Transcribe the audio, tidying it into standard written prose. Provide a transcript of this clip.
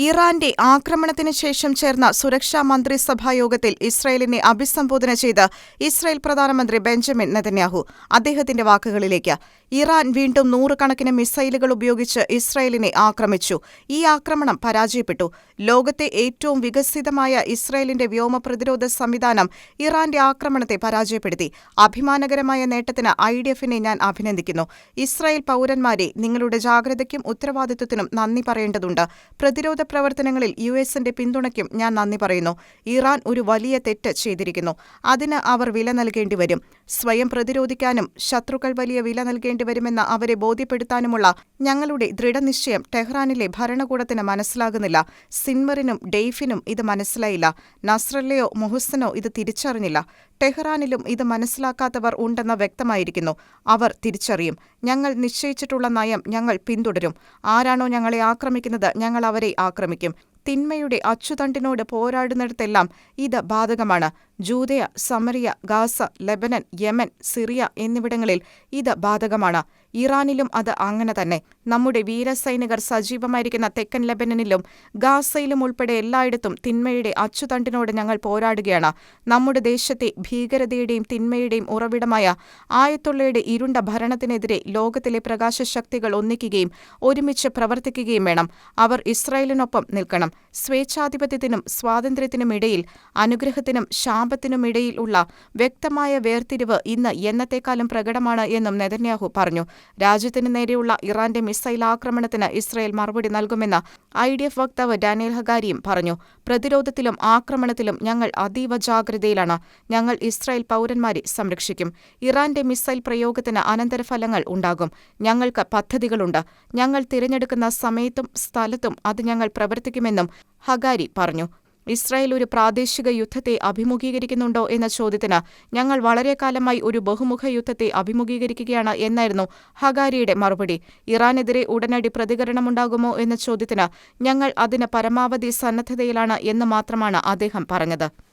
ഇറാന്റെ ആക്രമണത്തിന് ശേഷം ചേർന്ന സുരക്ഷാ മന്ത്രിസഭാ യോഗത്തിൽ ഇസ്രായേലിനെ അഭിസംബോധന ചെയ്ത് ഇസ്രായേൽ പ്രധാനമന്ത്രി ബെഞ്ചമിൻ നെതന്യാഹു. അദ്ദേഹത്തിന്റെ വാക്കുകളിലേക്ക്. ഇറാൻ വീണ്ടും നൂറുകണക്കിന് മിസൈലുകൾ ഉപയോഗിച്ച് ഇസ്രായേലിനെ ആക്രമിച്ചു. ഈ ആക്രമണം പരാജയപ്പെട്ടു. ലോകത്തെ ഏറ്റവും വികസിതമായ ഇസ്രായേലിന്റെ വ്യോമ പ്രതിരോധ സംവിധാനം ഇറാന്റെ ആക്രമണത്തെ പരാജയപ്പെടുത്തി. അഭിമാനകരമായ നേട്ടത്തിന് IDF-നെ ഞാൻ അഭിനന്ദിക്കുന്നു. ഇസ്രായേൽ പൗരന്മാരെ, നിങ്ങളുടെ ജാഗ്രതയ്ക്കും ഉത്തരവാദിത്വത്തിനും നന്ദി പറയേണ്ടതുണ്ട്. പ്രതിരോധ പ്രവർത്തനങ്ങളിൽ US-ന്റെ പിന്തുണയ്ക്കും ഞാൻ നന്ദി പറയുന്നു. ഇറാൻ ഒരു വലിയ തെറ്റ് ചെയ്തിരിക്കുന്നു. അതിന് അവർ വില നൽകേണ്ടി വരും. സ്വയം പ്രതിരോധിക്കാനും ശത്രുക്കൾ വലിയ വില നൽകേണ്ടി വരുമെന്ന് അവരെ ബോധ്യപ്പെടുത്താനുമുള്ള ഞങ്ങളുടെ ദൃഢനിശ്ചയം ടെഹ്റാനിലെ ഭരണകൂടത്തിന് മനസ്സിലാകുന്നില്ല. സിൻവറിനും ഡെയ്ഫിനും ഇത് മനസ്സിലായില്ല. നസ്രല്ലയോ മുഹ്സനോ ഇത് തിരിച്ചറിഞ്ഞില്ല. ടെഹ്റാനിലും ഇത് മനസ്സിലാക്കാത്തവർ ഉണ്ടെന്ന് വ്യക്തമായിരിക്കുന്നു. അവർ തിരിച്ചറിയും. ഞങ്ങൾ നിശ്ചയിച്ചിട്ടുള്ള നയം ഞങ്ങൾ പിന്തുടരും. ആരാണോ ഞങ്ങളെ ആക്രമിക്കുന്നത്, ഞങ്ങൾ അവരെ ആക്രമിക്കും. തിന്മയുടെ അച്ചുതണ്ടിനോട് പോരാടുന്നിടത്തെല്ലാം ഇത് ബാധകമാണ്. Judea, Samaria, Gaza, Lebanon, Yemen, Syria എന്നിവിടങ്ങളിൽ ഇത് ബാധകമാണ്. ഇറാനിലും അത് അങ്ങനെ തന്നെ. നമ്മുടെ വീരസൈനികർ സജീവമായിരിക്കുന്ന തെക്കൻ ലെബനനിലും ഗാസയിലും ഉൾപ്പെടെ എല്ലായിടത്തും തിന്മയുടെ അച്ചുതണ്ടിനോട് ഞങ്ങൾ പോരാടുകയാണ്. നമ്മുടെ ദേശത്തെ ഭീകരതയുടെയും തിന്മയുടെയും ഉറവിടമായ ആയത്തുള്ളയുടെ ഇരുണ്ട ഭരണത്തിനെതിരെ ലോകത്തിലെ പ്രകാശശക്തികൾ ഒന്നിക്കുകയും ഒരുമിച്ച് പ്രവർത്തിക്കുകയും വേണം. അവർ ഇസ്രായേലിനൊപ്പം നിൽക്കണം. സ്വേച്ഛാധിപത്യത്തിനും സ്വാതന്ത്ര്യത്തിനുമിടയിൽ, അനുഗ്രഹത്തിനും ശാപത്തിനുമിടയിൽ ഉള്ള വ്യക്തമായ വേർതിരിവ് ഇന്ന് എന്നത്തെക്കാളും പ്രകടമാണ് എന്നും നെതന്യാഹു പറഞ്ഞു. രാജ്യത്തിന് നേരെയുള്ള ഇറാന്റെ മിസൈൽ ആക്രമണത്തിന് ഇസ്രായേൽ മറുപടി നൽകുമെന്ന് IDF വക്താവ് ഡാനിയൽ ഹഗാരിയും പറഞ്ഞു. പ്രതിരോധത്തിലും ആക്രമണത്തിലും ഞങ്ങൾ അതീവ ജാഗ്രതയിലാണ്. ഞങ്ങൾ ഇസ്രായേൽ പൗരന്മാരെ സംരക്ഷിക്കും. ഇറാന്റെ മിസൈൽ പ്രയോഗത്തിന് അനന്തരഫലങ്ങൾ ഉണ്ടാകും. ഞങ്ങൾക്ക് പദ്ധതികളുണ്ട്. ഞങ്ങൾ തിരഞ്ഞെടുക്കുന്ന സമയത്തും സ്ഥലത്തും അത് ഞങ്ങൾ പ്രവർത്തിക്കുമെന്നും ഹഗാരി പറഞ്ഞു. ഇസ്രായേൽ ഒരു പ്രാദേശിക യുദ്ധത്തെ അഭിമുഖീകരിക്കുന്നുണ്ടോ എന്ന ചോദ്യത്തിന് ഞങ്ങൾ വളരെക്കാലമായി ഒരു ബഹുമുഖ യുദ്ധത്തെ അഭിമുഖീകരിക്കുകയാണ് എന്നായിരുന്നു ഹഗാരിയുടെ മറുപടി. ഇറാനെതിരെ ഉടനടി പ്രതികരണമുണ്ടാകുമോ എന്ന ചോദ്യത്തിന് ഞങ്ങൾ അതിന് പരമാവധി സന്നദ്ധതയിലാണ് എന്ന് മാത്രമാണ് അദ്ദേഹം പറഞ്ഞത്.